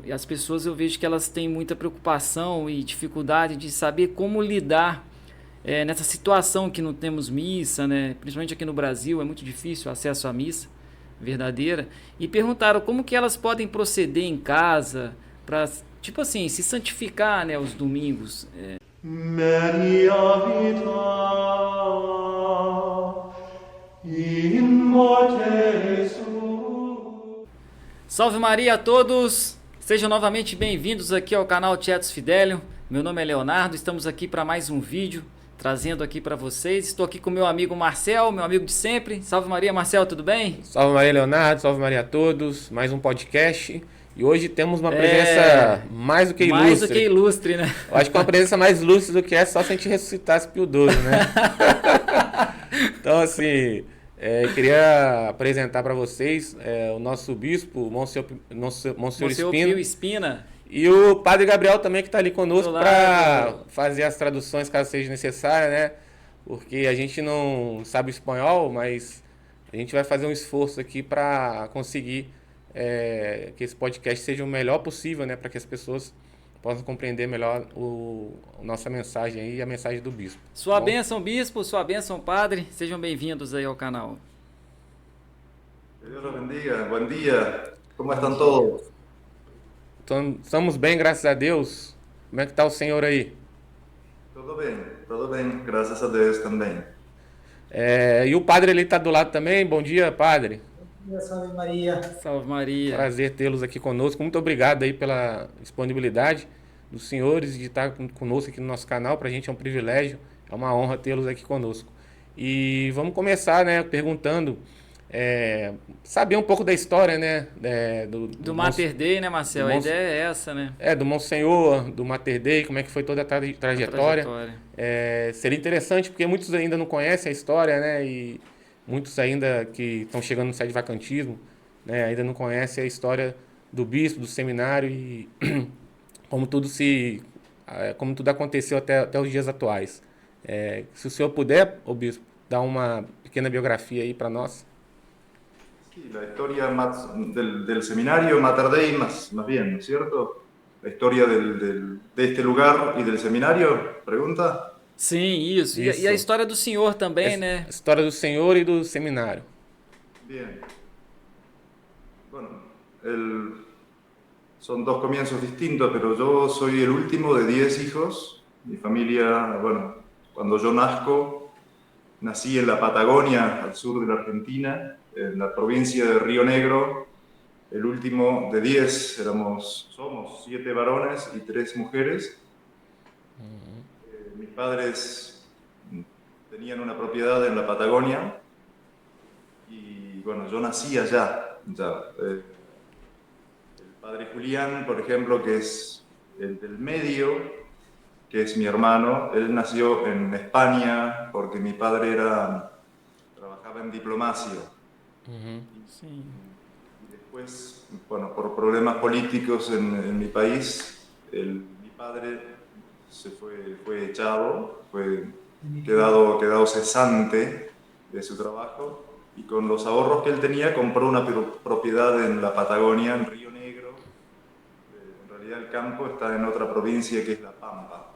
E as pessoas eu vejo que elas têm muita preocupação e dificuldade de saber como lidar nessa situação que não temos missa, né? Principalmente aqui no Brasil é muito difícil o acesso à missa verdadeira. E perguntaram como que elas podem proceder em casa para, tipo assim, se santificar, né, os domingos. Menia vita in morte suo. Salve Maria a todos! Sejam novamente bem-vindos aqui ao canal Tietos Fidelio. Meu nome é Leonardo, estamos aqui para mais um vídeo, trazendo aqui para vocês. Estou aqui com meu amigo Marcel, meu amigo de sempre. Salve Maria, Marcel, tudo bem? Salve Maria Leonardo, salve Maria a todos, mais um podcast. E hoje temos uma presença mais do que ilustre. Mais do que ilustre, né? Eu acho que uma presença mais ilustre do que essa só se a gente ressuscitasse Pio XII, né? Então, assim, queria apresentar para vocês o nosso bispo, Monsenhor Pio Espina. E o Padre Gabriel também, que está ali conosco para Gabriel. fazer as traduções caso seja necessária, né? Porque a gente não sabe espanhol, mas a gente vai fazer um esforço aqui para conseguir que esse podcast seja o melhor possível, né? Para que as pessoas possam compreender melhor a nossa mensagem aí e a mensagem do bispo. Sua bênção, bispo, sua bênção, padre. Sejam bem-vindos aí ao canal. Que Dios los bendiga. Buen día. ¿Cómo están todos? Então, estamos bem, graças a Deus. Como é que está o senhor aí? Todo bien, gracias a Dios también. E o padre ali está do lado também. Bom dia, padre. Salve Maria. Salve Maria. Prazer tê-los aqui conosco. Muito obrigado aí pela disponibilidade dos senhores de estar conosco aqui no nosso canal. Para a gente é um privilégio, é uma honra tê-los aqui conosco. E vamos começar, né, perguntando, saber um pouco da história, né, do Mater Dei, né, Marcel? A ideia é essa, né? Do Monsenhor, do Mater Dei, como é que foi toda a trajetória. Seria interessante, porque muitos ainda não conhecem a história, né, e muitos ainda que estão chegando no sede de vacantismo, né, ainda não conhecem a história do bispo, do seminário e como tudo aconteceu até os dias atuais. Se o senhor puder, o bispo, dar uma pequena biografia aí para nós. Sí, la historia del seminario Mater Dei, más bien, ¿no es cierto? La historia de este lugar y del seminario, ¿pregunta? Sim, isso. Isso. E a história do senhor também, né? A história do senhor e do seminário. Bien. Bueno, son dos comienzos distintos, pero yo soy el último de 10 hijos. Mi familia, bueno, cuando yo nací en la Patagonia, al sur de la Argentina, en la provincia de Río Negro. El último de 10, somos 7 varones y 3 mujeres. Mis padres tenían una propiedad en la Patagonia y bueno, yo nací allá. El padre Julián, por ejemplo, que es el del medio, que es mi hermano, él nació en España porque mi padre trabajaba en diplomacia. Sim. Y después, bueno, por problemas políticos en mi país, mi padre fue echado, fue quedado cesante de su trabajo y con los ahorros que él tenía compró una propiedad en la Patagonia, en Río Negro. En realidad el campo está en otra provincia que es La Pampa.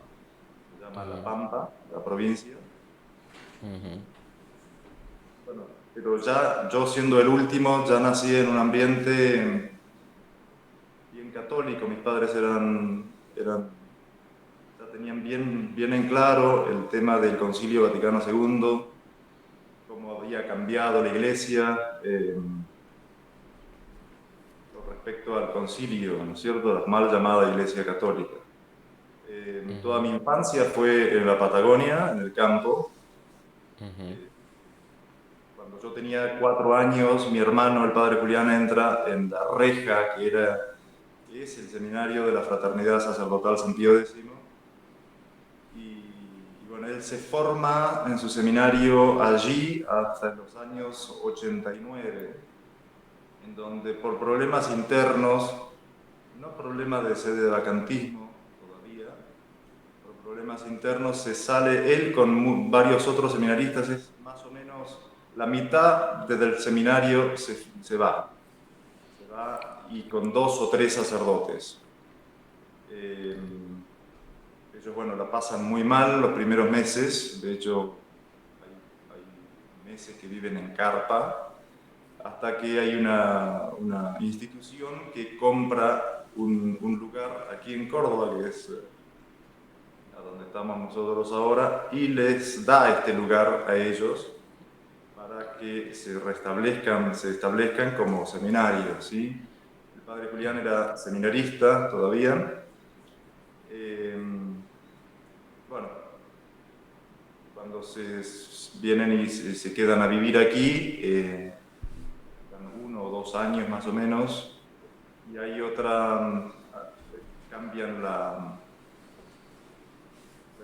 Se llama La Pampa, la provincia. Bueno, pero ya yo siendo el último, ya nací en un ambiente bien católico. Mis padres ya tenían bien en claro el tema del Concilio Vaticano II, cómo había cambiado la Iglesia con respecto al concilio, ¿no es cierto?, la mal llamada Iglesia Católica. Toda mi infancia fue en la Patagonia, en el campo. Cuando yo tenía 4 años, mi hermano, el padre Julián, entra en La Reja, que es el seminario de la Fraternidad Sacerdotal San Pío X. Y bueno, él se forma en su seminario allí hasta los años 89, en donde por problemas internos, no problemas de sede de vacantismo todavía, por problemas internos se sale él con varios otros seminaristas, es más o menos la mitad del seminario se va y con 2 o 3 sacerdotes. Ellos, bueno, la pasan muy mal los primeros meses, de hecho hay meses que viven en carpa, hasta que hay una institución que compra un lugar aquí en Córdoba, que es a donde estamos nosotros ahora, y les da este lugar a ellos para que se establezcan como seminarios, ¿sí? El padre Julián era seminarista todavía. Bueno, cuando vienen y se quedan a vivir aquí, dan 1 o 2 años más o menos, y hay cambian la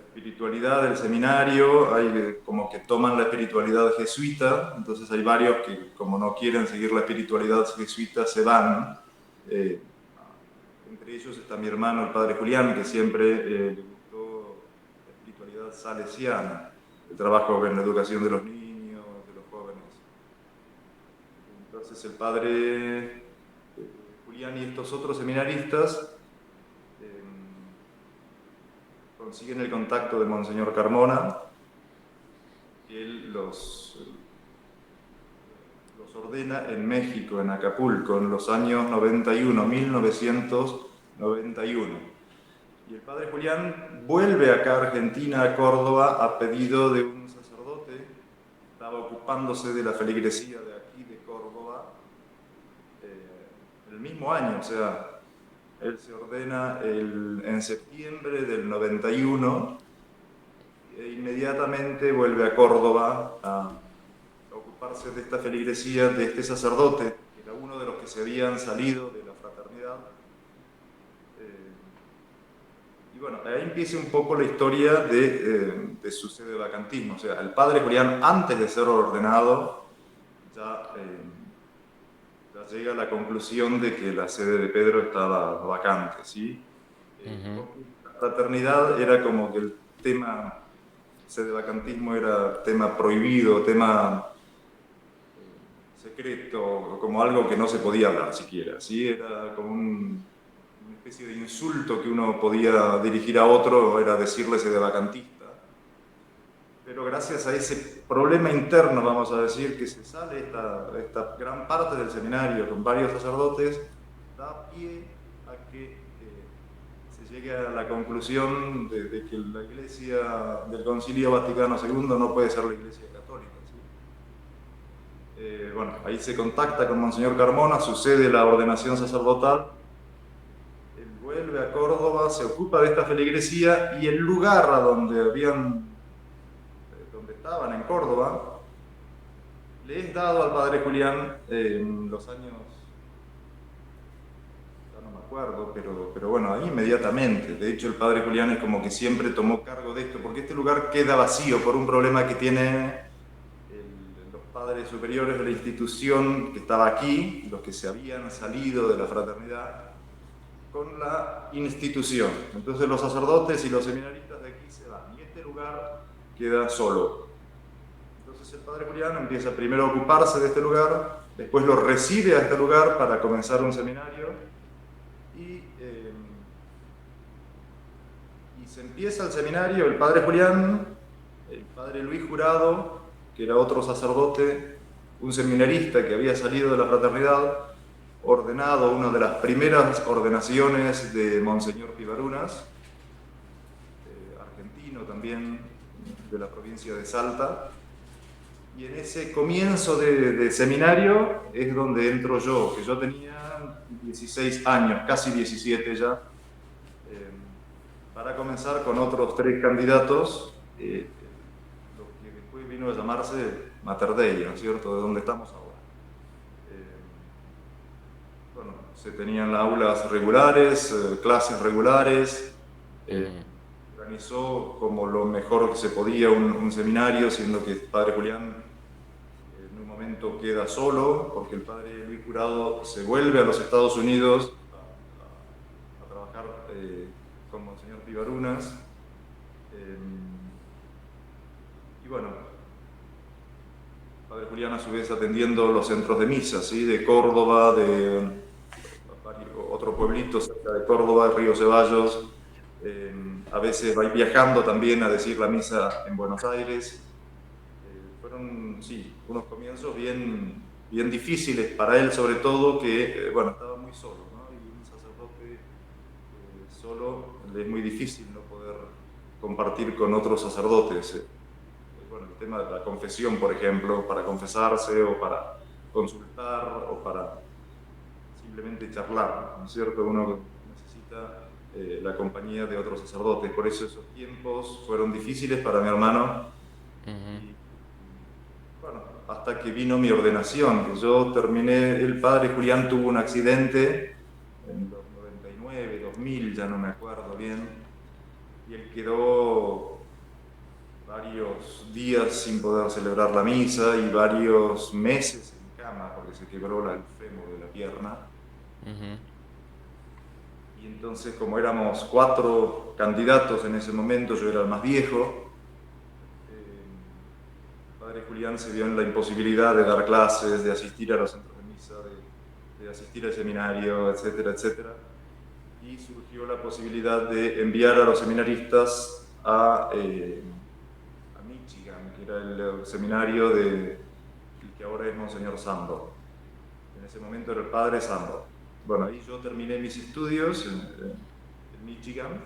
espiritualidad del seminario, hay como que toman la espiritualidad jesuita, entonces hay varios que como no quieren seguir la espiritualidad jesuita se van. Entre ellos está mi hermano, el padre Julián, que siempre le gustó la espiritualidad salesiana, el trabajo en la educación de los niños, de los jóvenes. Entonces el padre Julián y estos otros seminaristas consiguen el contacto de Monseñor Carmona, que él los ordena en México, en Acapulco, en los años 1991. Y el padre Julián vuelve acá a Argentina, a Córdoba, a pedido de un sacerdote que estaba ocupándose de la feligresía de aquí, de Córdoba, el mismo año, o sea, él se ordena en septiembre del 91 e inmediatamente vuelve a Córdoba a ocuparse de esta feligresía de este sacerdote, que era uno de los que se habían salido de la fraternidad. Y bueno, ahí empieza un poco la historia de su sede de vacantismo. O sea, el padre Julián, antes de ser ordenado, ya llega a la conclusión de que la sede de Pedro estaba vacante, ¿sí? La fraternidad era como que el tema, sede de vacantismo era tema prohibido, tema secreto, como algo que no se podía hablar siquiera, ¿sí? Era como una especie de insulto que uno podía dirigir a otro, era decirle sede vacantista. Pero gracias a ese problema interno, vamos a decir, que se sale esta gran parte del seminario con varios sacerdotes, da pie a que se llegue a la conclusión de que la Iglesia del Concilio Vaticano II no puede ser la Iglesia católica, ¿sí? Bueno, ahí se contacta con Monseñor Carmona, sucede la ordenación sacerdotal, él vuelve a Córdoba, se ocupa de esta feligresía y el lugar a donde estaban en Córdoba, le es dado al padre Julián en los años, ya no me acuerdo, pero bueno, ahí inmediatamente. De hecho, el padre Julián es como que siempre tomó cargo de esto, porque este lugar queda vacío por un problema que tienen los padres superiores de la institución que estaba aquí, los que se habían salido de la fraternidad, con la institución. Entonces los sacerdotes y los seminaristas de aquí se van, y este lugar queda solo. El padre Julián empieza primero a ocuparse de este lugar, después lo recibe a este lugar para comenzar un seminario y se empieza el seminario. El padre Julián, el padre Luis Jurado, que era otro sacerdote, un seminarista que había salido de la fraternidad, ordenado, una de las primeras ordenaciones de Monseñor Pivarunas, argentino también, de la provincia de Salta. Y en ese comienzo de seminario es donde entro yo, que yo tenía 16 años, casi 17 ya, para comenzar con otros 3 candidatos, lo que después vino a llamarse Mater Dei, ¿no es cierto?, de donde estamos ahora. Bueno, se tenían aulas regulares, clases regulares, organizó como lo mejor que se podía un seminario, siendo que el padre Julián en un momento queda solo, porque el padre Luis Jurado se vuelve a los Estados Unidos a trabajar con Monseñor Pivarunas. Y bueno, el padre Julián a su vez atendiendo los centros de misa, ¿sí?, de Córdoba, pueblitos cerca de Córdoba, Río Ceballos. A veces va viajando también a decir la misa en Buenos Aires. Fueron, sí, unos comienzos bien, bien difíciles para él, sobre todo que, bueno, estaba muy solo, ¿no? Y un sacerdote solo le es muy difícil no poder compartir con otros sacerdotes. Bueno, el tema de la confesión, por ejemplo, para confesarse o para consultar o para simplemente charlar, ¿no es cierto? Uno necesita la compañía de otros sacerdotes. Por eso esos tiempos fueron difíciles para mi hermano. Y, bueno, hasta que vino mi ordenación, que yo terminé, el padre Julián tuvo un accidente en los 99, 2000, ya no me acuerdo bien, y él quedó varios días sin poder celebrar la misa y varios meses en cama porque se quebró el fémur de la pierna. Y entonces, como éramos 4 candidatos en ese momento, yo era el más viejo, el padre Julián se vio en la imposibilidad de dar clases, de asistir a los centros de misa, de asistir al seminario, etcétera, etcétera. Y surgió la posibilidad de enviar a los seminaristas a Michigan, que era el seminario el que ahora es Monseñor Sando. En ese momento era el padre Sando. Bueno, ahí yo terminé mis estudios en Michigan.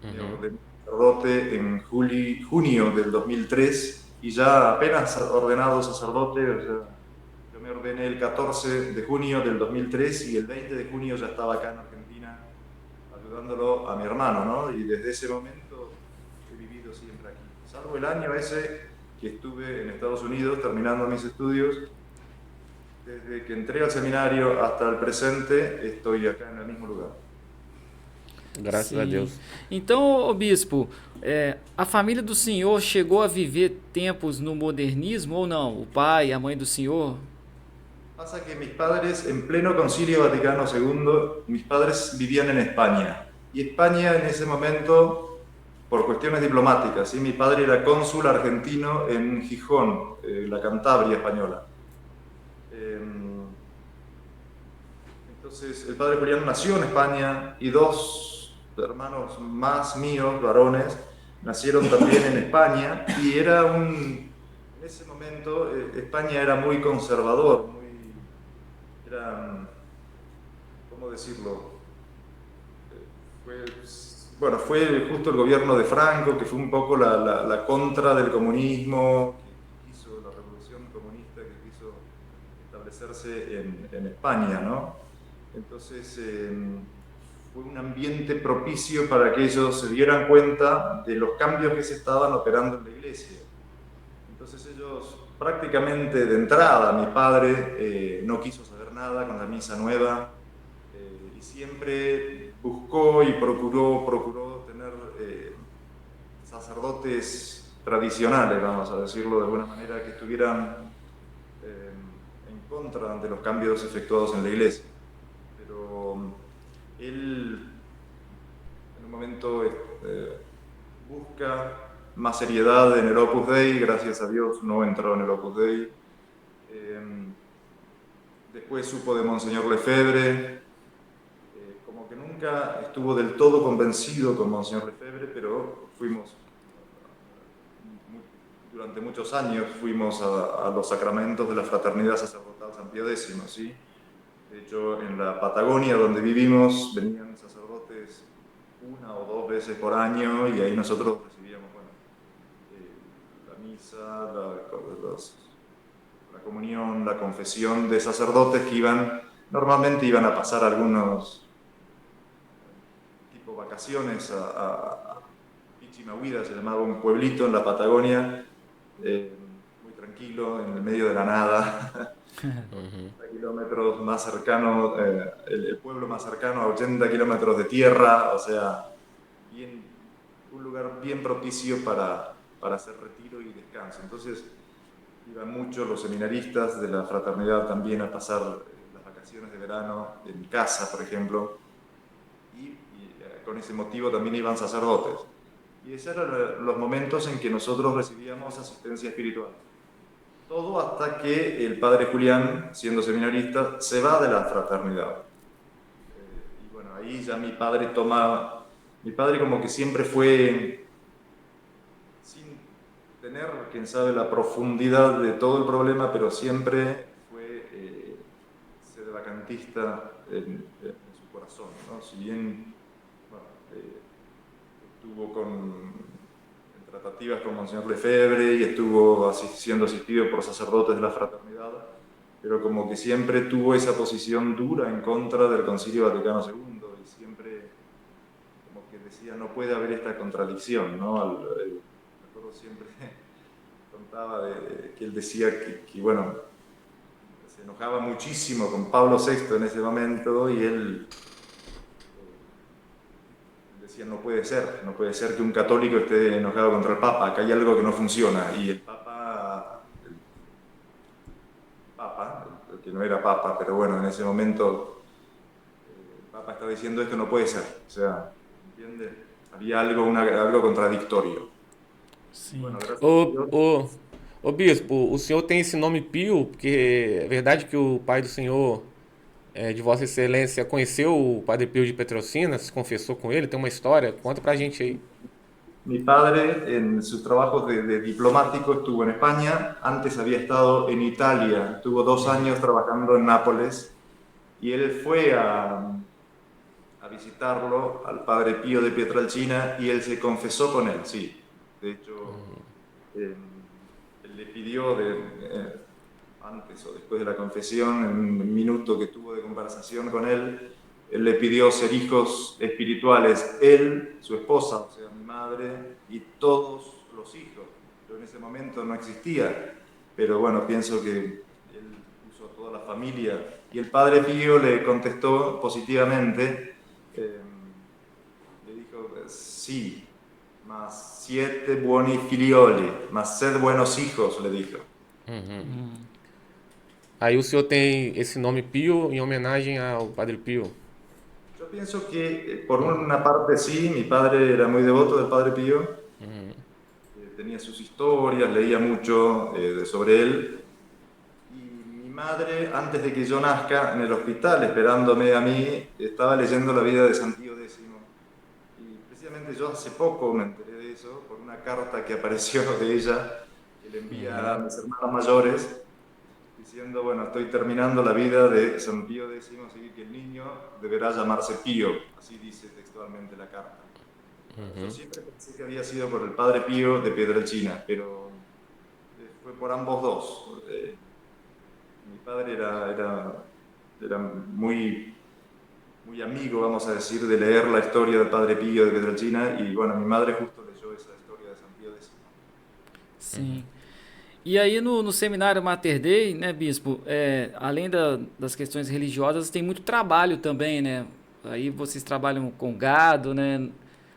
Me ordené sacerdote en junio del 2003 y ya apenas ordenado sacerdote, o sea, yo me ordené el 14 de junio del 2003 y el 20 de junio ya estaba acá en Argentina ayudándolo a mi hermano, ¿no? Y desde ese momento he vivido siempre aquí. Salvo el año ese que estuve en Estados Unidos terminando mis estudios. Desde que entré al seminario hasta el presente, estoy acá en el mismo lugar. Graças a Deus. Então, ô bispo, a família do senhor chegou a viver tempos no modernismo ou não? O pai, a mãe do senhor? Pasa que mis padres, en pleno Concilio Vaticano II, mis padres vivían en España. Y España en ese momento, por cuestiones diplomáticas, ¿sí? Mi padre era cónsul argentino en Gijón, la Cantabria española. Entonces, el padre Julián nació en España y 2 hermanos más míos, varones, nacieron también en España y en ese momento España era muy conservador, ¿cómo decirlo? Fue justo el gobierno de Franco, que fue un poco la contra del comunismo, que quiso la revolución comunista, que quiso establecerse en España, ¿no? Entonces fue un ambiente propicio para que ellos se dieran cuenta de los cambios que se estaban operando en la iglesia. Entonces ellos prácticamente de entrada, mi padre no quiso saber nada con la misa nueva y siempre buscó y procuró tener sacerdotes tradicionales, vamos a decirlo de alguna manera, que estuvieran en contra de los cambios efectuados en la iglesia. Pero él en un momento busca más seriedad en el Opus Dei, gracias a Dios no entró en el Opus Dei. Después supo de Monseñor Lefebvre, como que nunca estuvo del todo convencido con Monseñor Lefebvre, pero durante muchos años fuimos a los sacramentos de la Fraternidad Sacerdotal San Pío X, ¿sí? De hecho, en la Patagonia, donde vivimos, venían sacerdotes 1 o 2 veces por año y ahí nosotros recibíamos la misa, la comunión, la confesión de sacerdotes que normalmente iban a pasar algunos tipo vacaciones a Pichimahuida, se llamaba un pueblito en la Patagonia, muy tranquilo, en el medio de la nada. 80 kilómetros más cercano, el pueblo más cercano a 80 kilómetros de tierra, o sea, un lugar bien propicio para hacer retiro y descanso. Entonces, iban muchos los seminaristas de la fraternidad también a pasar las vacaciones de verano en casa, por ejemplo, y con ese motivo también iban sacerdotes. Y esos eran los momentos en que nosotros recibíamos asistencia espiritual. Todo hasta que el padre Julián, siendo seminarista, se va de la fraternidad. ahí ya mi padre como que siempre fue, sin tener, quién sabe, la profundidad de todo el problema, pero siempre fue sedevacantista en su corazón, ¿no? Si bien, bueno, estuvo en tratativas con Monseñor Lefebvre y estuvo siendo asistido por sacerdotes de la fraternidad, pero como que siempre tuvo esa posición dura en contra del Concilio Vaticano II y siempre como que decía no puede haber esta contradicción, ¿no? Me acuerdo siempre contaba que él decía bueno, se enojaba muchísimo con Pablo VI en ese momento y él decía no puede ser que un católico esté enojado contra el Papa, acá hay algo que no funciona y el que no era Papa, pero bueno, en ese momento el Papa está diciendo esto no puede ser, o sea, ¿entiende? Había algo contradictorio. Sim. Bueno, gracias a Ô, Dios. ô, ô bispo, o senhor tem esse nome Pio, porque é verdade que o pai do senhor, de Vossa Excelência, conheceu o Padre Pio de Petrocina, se confessou com ele, tem uma história? Conta pra gente aí. Mi padre, en sus trabajos de diplomático, estuvo en España, antes había estado en Italia, estuvo 2 años trabajando en Nápoles, y él fue a visitarlo, al padre Pío de Pietrelcina, y él se confesó con él, sí. De hecho, él le pidió, antes o después de la confesión, en un minuto que tuvo de conversación con él le pidió ser hijos espirituales, él, su esposa, o sea, mi madre, y todos los hijos. Yo en ese momento no existía, pero bueno, pienso que él puso a toda la familia. Y el padre Pío le contestó positivamente, le dijo, sí, más 7 buoni figlioli, más 7 buenos hijos, le dijo. Aí o senhor tem esse nome Pio em homenagem ao Padre Pio. Yo pienso que por una parte sí, mi padre era muy devoto del Padre Pío, tenía sus historias, leía mucho sobre él, y mi madre, antes de que yo nazca, en el hospital, esperándome a mí, estaba leyendo la vida de San Pío X. Y precisamente yo hace poco me enteré de eso por una carta que apareció de ella, que le envía a mis hermanos mayores, diciendo, bueno, estoy terminando la vida de San Pío X, así que el niño deberá llamarse Pío, así dice textualmente la carta. Yo siempre pensé que había sido por el padre Pío de Pietrelcina, pero fue por ambos dos. Mi padre era muy, muy amigo, vamos a decir, de leer la historia del padre Pío de Pietrelcina, y bueno, mi madre justo leyó esa historia de San Pío X. Sim. E aí no seminário Mater Dei, né, bispo, além das questões religiosas, tem muito trabalho também, né? Aí vocês trabalham com gado, né?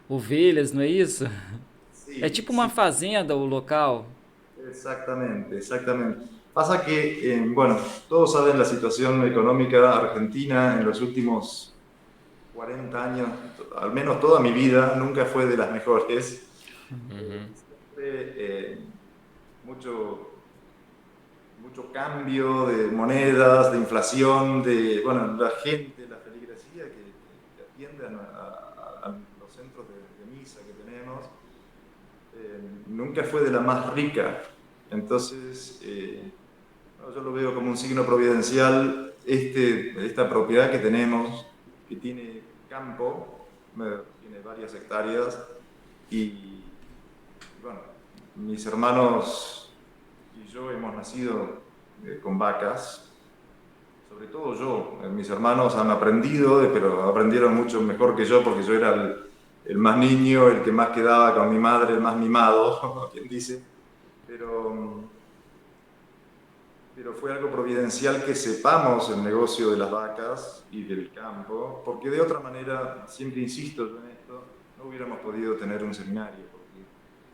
Ovelhas, não é isso? É Sí, tipo uma sí. fazenda o local. Exactamente, exactamente. Pasa que, bueno, todos saben la situación económica argentina en los últimos 40 años, al menos toda mi vida, nunca fue de las mejores. Siempre mucho cambio de monedas, de inflación, bueno, la gente, la feligresía que atiende a los centros de misa que tenemos, nunca fue de la más rica. Entonces, yo lo veo como un signo providencial, esta propiedad que tenemos, que tiene campo, tiene varias hectáreas, y bueno, mis hermanos y yo hemos nacido con vacas, sobre todo yo. Mis hermanos han aprendido, pero aprendieron mucho mejor que yo, porque yo era el más niño, el que más quedaba con mi madre, el más mimado, como quien dice. Pero fue algo providencial que sepamos el negocio de las vacas y del campo, porque de otra manera, siempre insisto yo en esto, no hubiéramos podido tener un seminario, porque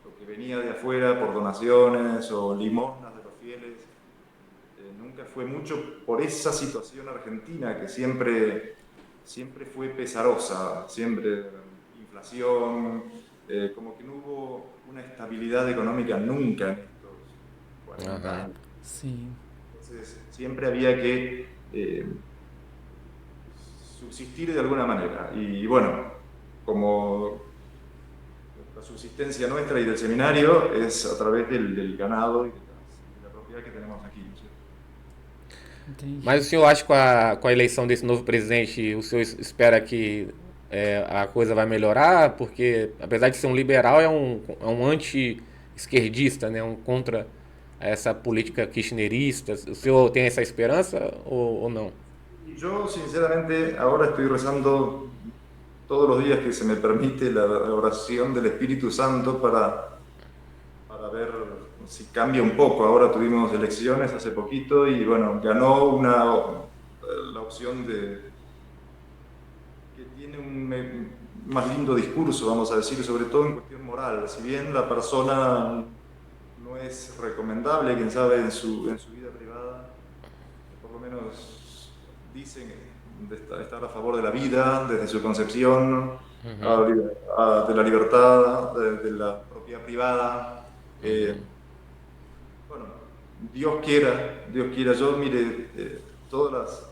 lo que venía de afuera por donaciones o limosnas de los fieles, nunca fue mucho por esa situación argentina que siempre fue pesarosa, siempre inflación, como que no hubo una estabilidad económica nunca en estos 40 años. Sim. Entonces, siempre había que subsistir de alguna manera. Y bueno, como la subsistencia nuestra y del seminario es a través del ganado y de la propiedad que tenemos aquí, ¿no es cierto? Entendi. Mas o senhor acha que com a eleição desse novo presidente, o senhor espera que a coisa vai melhorar? Porque, apesar de ser um liberal, é um anti-esquerdista, né? Um contra essa política kirchnerista. O senhor tem essa esperança ou não? Yo, sinceramente, ahora estoy rezando todos los días que se me permite la oración del Espíritu Santo para ver si cambia un poco. Ahora tuvimos elecciones hace poquito y bueno, ganó la opción que tiene un más lindo discurso, vamos a decir, sobre todo en cuestión moral. Si bien la persona no es recomendable, quién sabe, en su vida privada, por lo menos dicen estar a favor de la vida desde su concepción, de la libertad, de la propiedad privada. Bueno, Dios quiera, yo mire, todas las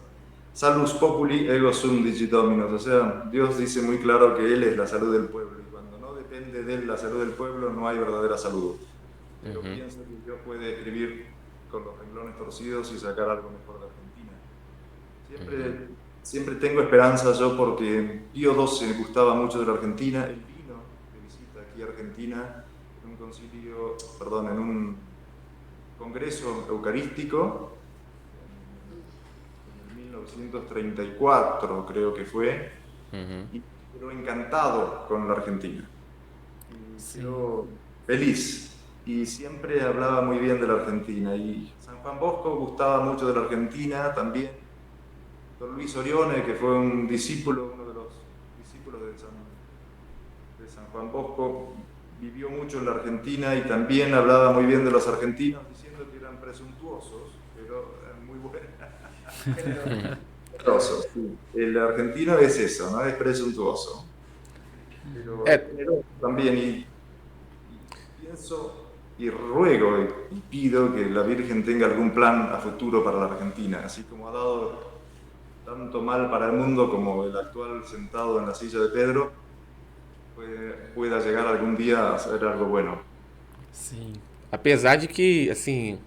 salus populi ego sum dicit dominus, o sea, Dios dice muy claro que Él es la salud del pueblo, y cuando no depende de Él la salud del pueblo, no hay verdadera salud. Pero pienso que Dios puede escribir con los renglones torcidos y sacar algo mejor de Argentina. Siempre tengo esperanza yo porque Pío XII gustaba mucho de la Argentina. Él vino de visita aquí a Argentina en un congreso eucarístico en 1934, creo que fue, y quedó encantado con la Argentina. Y quedó feliz. Y siempre hablaba muy bien de la Argentina. Y San Juan Bosco gustaba mucho de la Argentina también. Don Luis Orione, que fue uno de los discípulos de San Juan Bosco, vivió mucho en la Argentina y también hablaba muy bien de los argentinos, diciendo que eran presuntuosos, pero eran muy buenos. Sí. El argentino es eso, ¿no? Es presuntuoso. Pero generoso también, y pienso y ruego y pido que la Virgen tenga algún plan a futuro para la Argentina, así como ha dado tanto mal para el mundo como el actual sentado en la silla de Pedro, pueda llegar algún día a hacer algo bueno. Sim. Apesar de que, assim,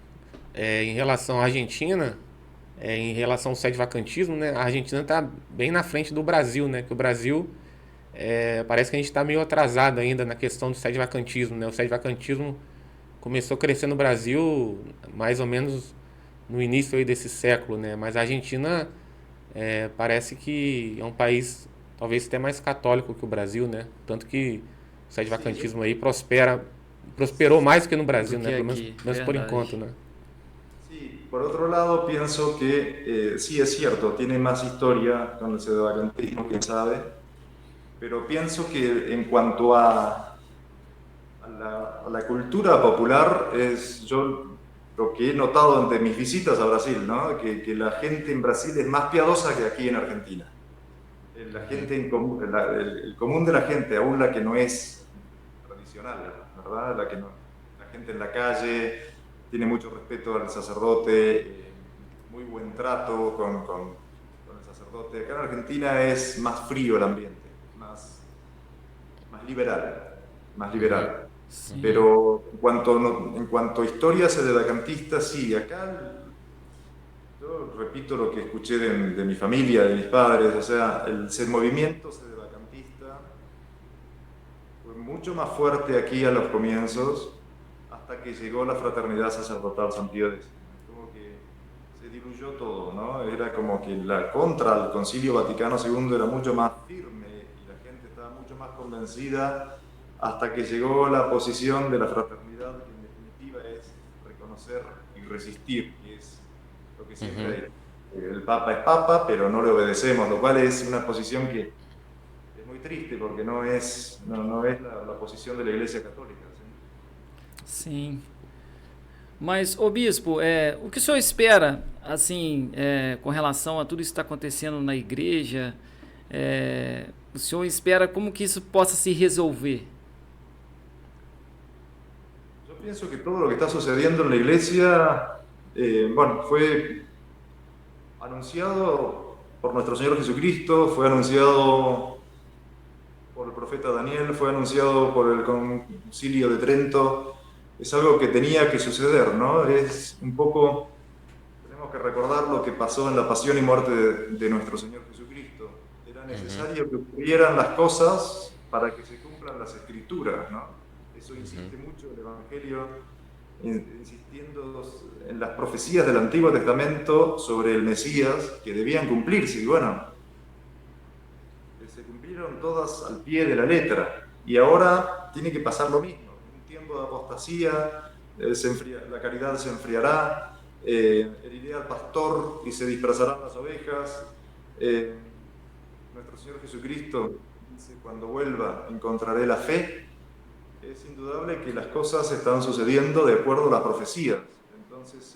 em relação à Argentina, em relação ao sede-vacantismo, né, a Argentina está bem na frente do Brasil, né, que o Brasil parece que a gente está meio atrasado ainda na questão do sede-vacantismo, né, o sede-vacantismo começou a crescer no Brasil mais ou menos no início aí desse século, né, mas a Argentina parece que é um país talvez até mais católico que o Brasil, né, tanto que o sede-vacantismo aí prosperou mais do que no Brasil, né, pelo menos por enquanto, né. Sí, por otro lado pienso que sí es cierto, tiene más historia con el sedvacantismo, quién sabe, pero pienso que en cuanto a la cultura popular, yo lo que he notado ante mis visitas a Brasil, ¿no? Que la gente en Brasil es más piadosa que aquí en Argentina. La gente el común de la gente, aún la que no es tradicional, ¿verdad? La gente en la calle tiene mucho respeto al sacerdote, muy buen trato con el sacerdote. Acá en Argentina es más frío el ambiente, más liberal. Sí. Pero en cuanto a historia sedevacantista, sí, acá yo repito lo que escuché de mi familia, de mis padres, o sea, el movimiento sedevacantista fue mucho más fuerte aquí a los comienzos, hasta que llegó la fraternidad sacerdotal San Pío X. Como que se diluyó todo, ¿no? Era como que la contra el Concilio Vaticano II era mucho más firme y la gente estaba mucho más convencida, hasta que llegó la posición de la fraternidad, que en definitiva es reconocer y resistir, que es lo que siempre hay. El Papa es Papa, pero no le obedecemos, lo cual es una posición que es muy triste, porque no es la posición de la Iglesia Católica. Sim. Mas, ô bispo, o que o senhor espera, assim, com relação a tudo isso que está acontecendo na igreja? O senhor espera como que isso possa se resolver? Yo pienso que todo lo que está sucediendo en la iglesia, fue anunciado por nuestro Señor Jesucristo, fue anunciado por el profeta Daniel, fue anunciado por el Concilio de Trento. Es algo que tenía que suceder, ¿no? Es un poco, tenemos que recordar lo que pasó en la pasión y muerte de nuestro Señor Jesucristo. Era necesario que ocurrieran las cosas para que se cumplan las Escrituras, ¿no? Eso insiste mucho el Evangelio, insistiendo en las profecías del Antiguo Testamento sobre el Mesías que debían cumplirse. Y bueno, se cumplieron todas al pie de la letra. Y ahora tiene que pasar lo mismo. Un tiempo de apostasía, la caridad se enfriará, heriré al pastor y se dispersarán las ovejas. Nuestro Señor Jesucristo dice, cuando vuelva encontraré la fe. Es indudable que las cosas están sucediendo de acuerdo a las profecías. Entonces,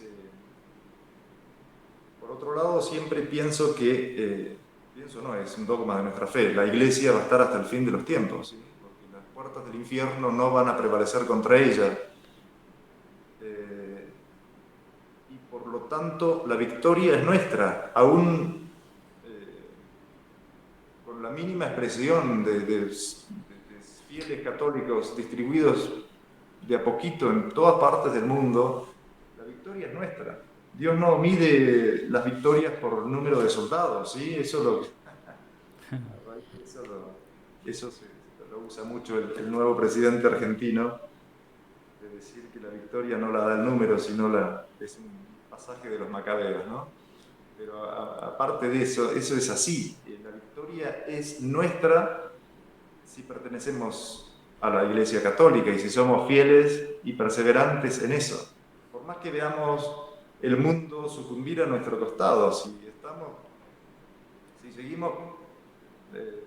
por otro lado, siempre pienso que, no, es un dogma de nuestra fe, la Iglesia va a estar hasta el fin de los tiempos, ¿sí? Porque las puertas del infierno no van a prevalecer contra ella. Y por lo tanto, la victoria es nuestra, aún con la mínima expresión de fieles católicos distribuidos de a poquito en todas partes del mundo, la victoria es nuestra. Dios no mide las victorias por número de soldados, ¿sí? Eso lo usa mucho el nuevo presidente argentino, de decir que la victoria no la da el número, sino es un pasaje de los Macabeos, ¿no? Pero aparte de eso, eso es así. La victoria es nuestra si pertenecemos a la Iglesia Católica y si somos fieles y perseverantes en eso. Por más que veamos el mundo sucumbir a nuestro costado, si seguimos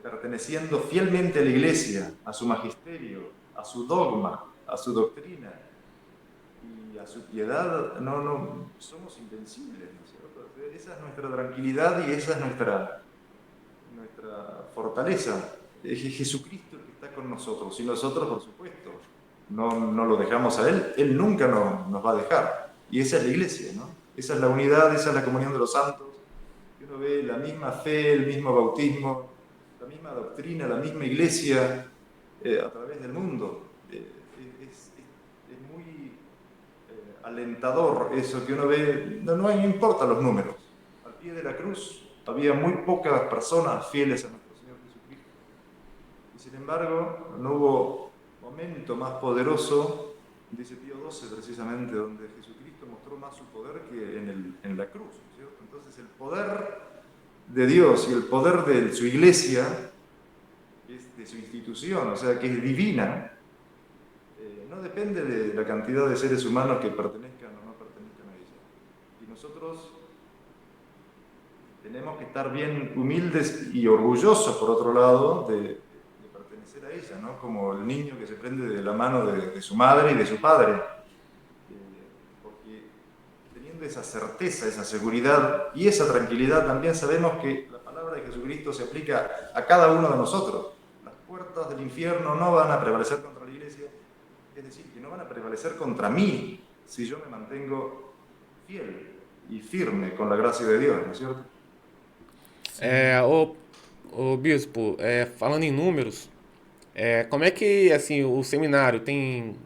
perteneciendo fielmente a la Iglesia, a su magisterio, a su dogma, a su doctrina y a su piedad, no somos invencibles, ¿no es cierto? Esa es nuestra tranquilidad y esa es nuestra fortaleza. Es Jesucristo el que está con nosotros y nosotros, por supuesto, no lo dejamos a Él nunca nos va a dejar. Y esa es la Iglesia, ¿no? Esa es la unidad, esa es la comunión de los santos. Y uno ve la misma fe, el mismo bautismo, la misma doctrina, la misma Iglesia a través del mundo. Es muy alentador eso que uno ve, no importa los números. Al pie de la cruz había muy pocas personas fieles a nuestro Señor Jesucristo. Y sin embargo, no hubo momento más poderoso, dice Pío XII precisamente, donde Jesucristo mostró más su poder que en la cruz, ¿cierto? Entonces el poder de Dios y el poder de su Iglesia, de su institución, o sea, que es divina, no depende de la cantidad de seres humanos que pertenezcan o no pertenezcan a ella. Y nosotros tenemos que estar bien humildes y orgullosos, por otro lado, de pertenecer a ella, ¿no? Como el niño que se prende de la mano de su madre y de su padre. Porque teniendo esa certeza, esa seguridad y esa tranquilidad, también sabemos que la palabra de Jesucristo se aplica a cada uno de nosotros. Las puertas del infierno no van a prevalecer contra la Iglesia, es decir, que no van a prevalecer contra mí si yo me mantengo fiel y firme con la gracia de Dios, ¿no es cierto? O bispo, falando em números, como é que assim o seminário tem,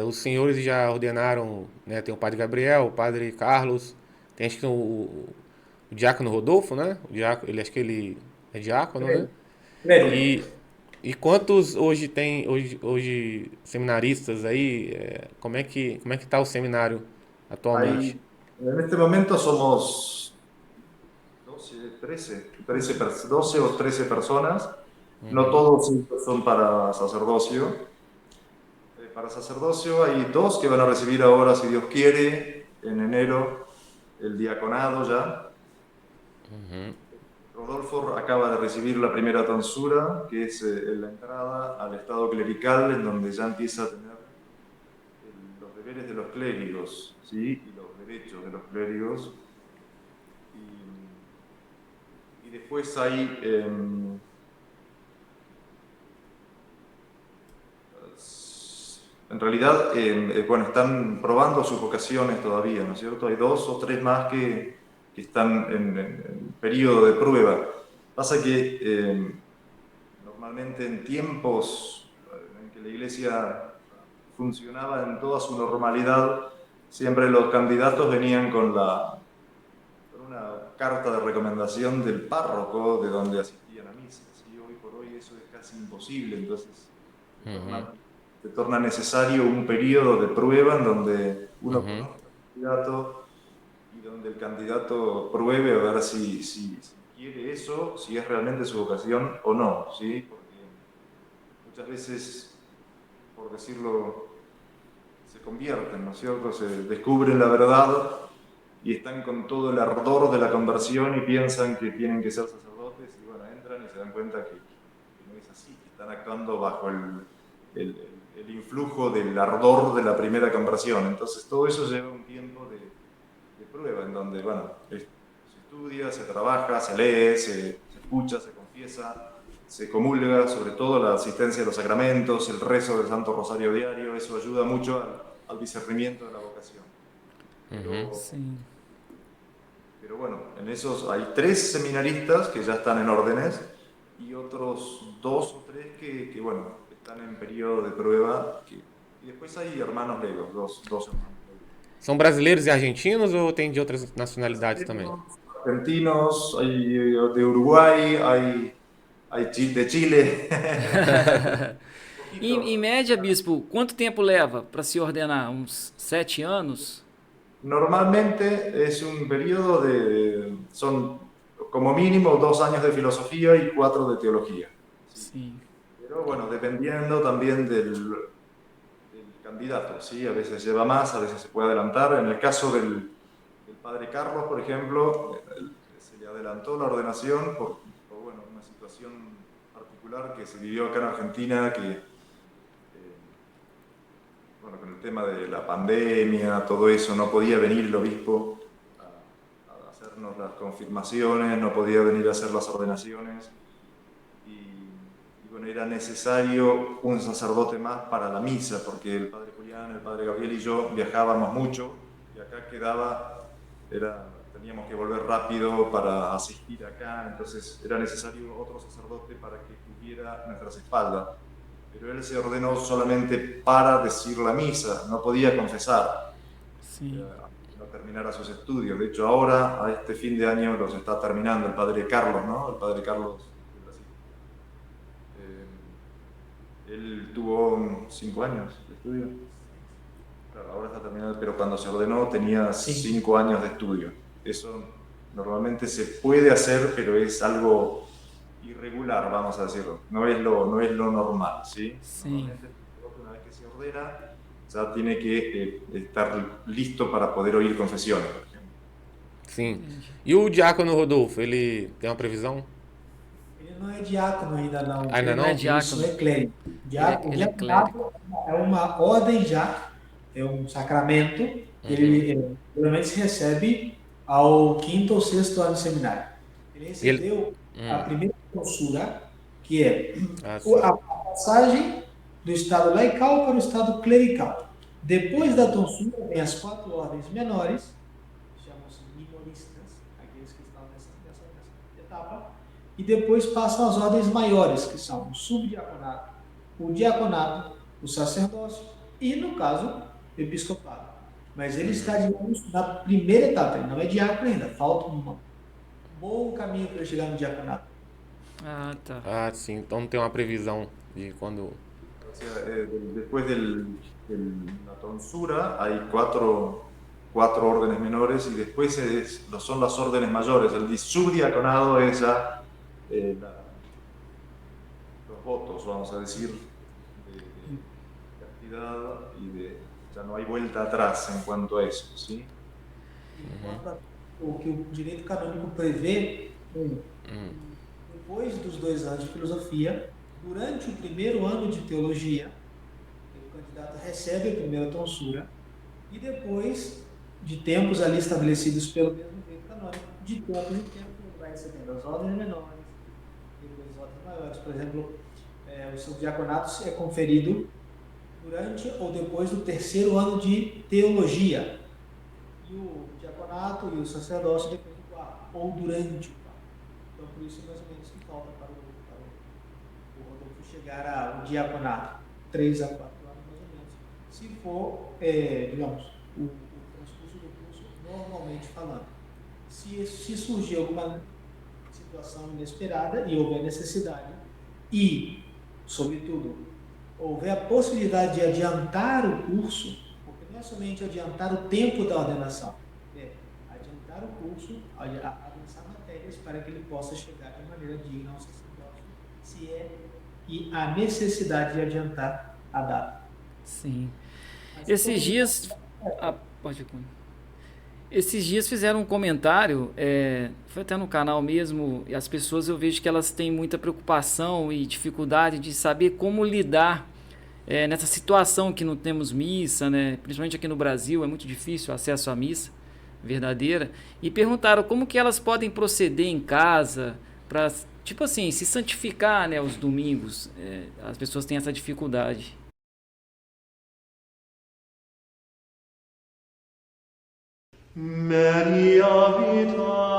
os senhores já ordenaram, né? Tem o padre Gabriel, o padre Carlos, tem acho que o diácono Rodolfo, né? Ele acho que ele é diácono, né? E quantos hoje tem hoje seminaristas aí? Como é que está o seminário atualmente? En este momento somos 12 o 13 personas. No todos son para sacerdocio. Para sacerdocio hay 2 que van a recibir ahora, si Dios quiere, en enero, el diaconado ya. Rodolfo acaba de recibir la primera tonsura, que es la entrada al estado clerical, en donde ya empieza a tener los deberes de los clérigos, ¿sí? Y los derechos de los clérigos. Y después hay en realidad, bueno, están probando sus vocaciones todavía, ¿no es cierto? Hay 2 o 3 más que están periodo de prueba. Pasa que normalmente en tiempos en que la iglesia funcionaba en toda su normalidad, siempre los candidatos venían con una carta de recomendación del párroco de donde asistían a misa. ¿Sí? Hoy por hoy eso es casi imposible, entonces se torna necesario un periodo de prueba en donde uno conozca al candidato y donde el candidato pruebe a ver si quiere eso, si es realmente su vocación o no, ¿sí? Porque muchas veces, por decirlo, se convierten, ¿no es cierto? Se descubren la verdad y están con todo el ardor de la conversión y piensan que tienen que ser sacerdotes y bueno, entran y se dan cuenta que no es así, que están actuando bajo el influjo del ardor de la primera conversión. Entonces todo eso lleva un tiempo de prueba en donde, bueno, se estudia, se trabaja, se lee, se escucha, se confiesa, se comulga, sobre todo la asistencia a los sacramentos, el rezo del Santo Rosario diario, eso ayuda mucho al discernimiento de la vocación. Pero bueno, en esos hay 3 seminaristas que ya están en órdenes y otros 2 o 3 que bueno, están en periodo de prueba. Y después hay hermanos legos, dos hermanos. São brasileiros e argentinos ou tem de outras nacionalidades também? Argentinos, hay de Uruguay, hay de Chile. Em média, bispo, quanto tempo leva para se ordenar? Uns 7 anos? Normalmente es un periodo son como mínimo 2 años de filosofía y 4 de teología. Sí. Pero bueno, dependiendo también del candidato, ¿sí? A veces lleva más, a veces se puede adelantar. En el caso del padre Carlos, por ejemplo, se le adelantó la ordenación por bueno, una situación particular que se vivió acá en Argentina, bueno, con el tema de la pandemia, todo eso, no podía venir el obispo a hacernos las confirmaciones, no podía venir a hacer las ordenaciones. Y bueno, era necesario un sacerdote más para la misa, porque el padre Julián, el padre Gabriel y yo viajábamos mucho, y acá teníamos que volver rápido para asistir acá, entonces era necesario otro sacerdote para que cubriera nuestras espaldas. Pero él se ordenó solamente para decir la misa, no podía confesar, no terminara sus estudios. De hecho, ahora, a este fin de año, los está terminando el padre Carlos, ¿no? El padre Carlos de Brasil. Él tuvo 5 años de estudio. Claro, ahora está terminando, pero cuando se ordenó tenía 5 años de estudio. Eso normalmente se puede hacer, pero es algo irregular, vamos a decirlo. No es lo normal, ¿sí? Normalmente, una vez que se ordena, ya tiene que estar listo para poder oír confesiones, por ejemplo. Sim. E o diácono Rodolfo, ele tem uma previsão? Ele não é diácono ainda não. Ainda não? É diácono. Isso é clérigo. Ele é clérigo. É uma ordem já, é um sacramento, que ele geralmente se recebe ao 5º ou 6º ano de seminário. Ele recebeu a primeira tonsura, que é a passagem do estado laical para o estado clerical. Depois da tonsura vem as 4 ordens menores, chamam-se minoristas, aqueles que estão nessa etapa, e depois passam as ordens maiores, que são o subdiaconato, o diaconato, o sacerdócio e, no caso, o episcopado. Mas ele está, digamos, na primeira etapa, ele não é diácono ainda, falta um bom caminho para chegar no diaconato. Ah, tá. Ah, sim. Então não tem uma previsão de quando... O sea, después de la tonsura hay 4 órdenes menores y después son las órdenes mayores. El subdiaconado es ya los votos, vamos a decir, de castidad y ya no hay vuelta atrás en cuanto a eso, ¿sí? O que o direito canônico prevê, depois dos 2 anos de filosofia, durante o primeiro ano de teologia, o candidato recebe a primeira tonsura e depois, de tempos ali estabelecidos pelo mesmo direito canônico, de tempos em tempos ele vai recebendo as ordens menores, depois as ordens maiores. Por exemplo, o seu diaconato é conferido durante ou depois do 3º ano de teologia. E o diaconato e o sacerdócio depois do 4º, ou durante o 4º. Então, por isso, mais ou menos, que falta para o Rodolfo chegar ao diaconato, 3 a 4 anos, mais ou menos, se for, digamos, o transcurso do curso normalmente falando. Se surgir alguma situação inesperada e houver necessidade e, sobretudo, houver a possibilidade de adiantar o curso, porque não é somente adiantar o tempo da ordenação, é adiantar o curso, avançar matérias para que ele possa chegar de maneira digna ao sacerdócio, se é que há necessidade de adiantar a data. Sim. Mas Esses dias. Pode. Esses dias fizeram um comentário, foi até no canal mesmo, e as pessoas eu vejo que elas têm muita preocupação e dificuldade de saber como lidar nessa situação que não temos missa, né? Principalmente aqui no Brasil é muito difícil o acesso à missa verdadeira, e perguntaram como que elas podem proceder em casa para, tipo assim, se santificar, né, os domingos. As pessoas têm essa dificuldade. Maria vita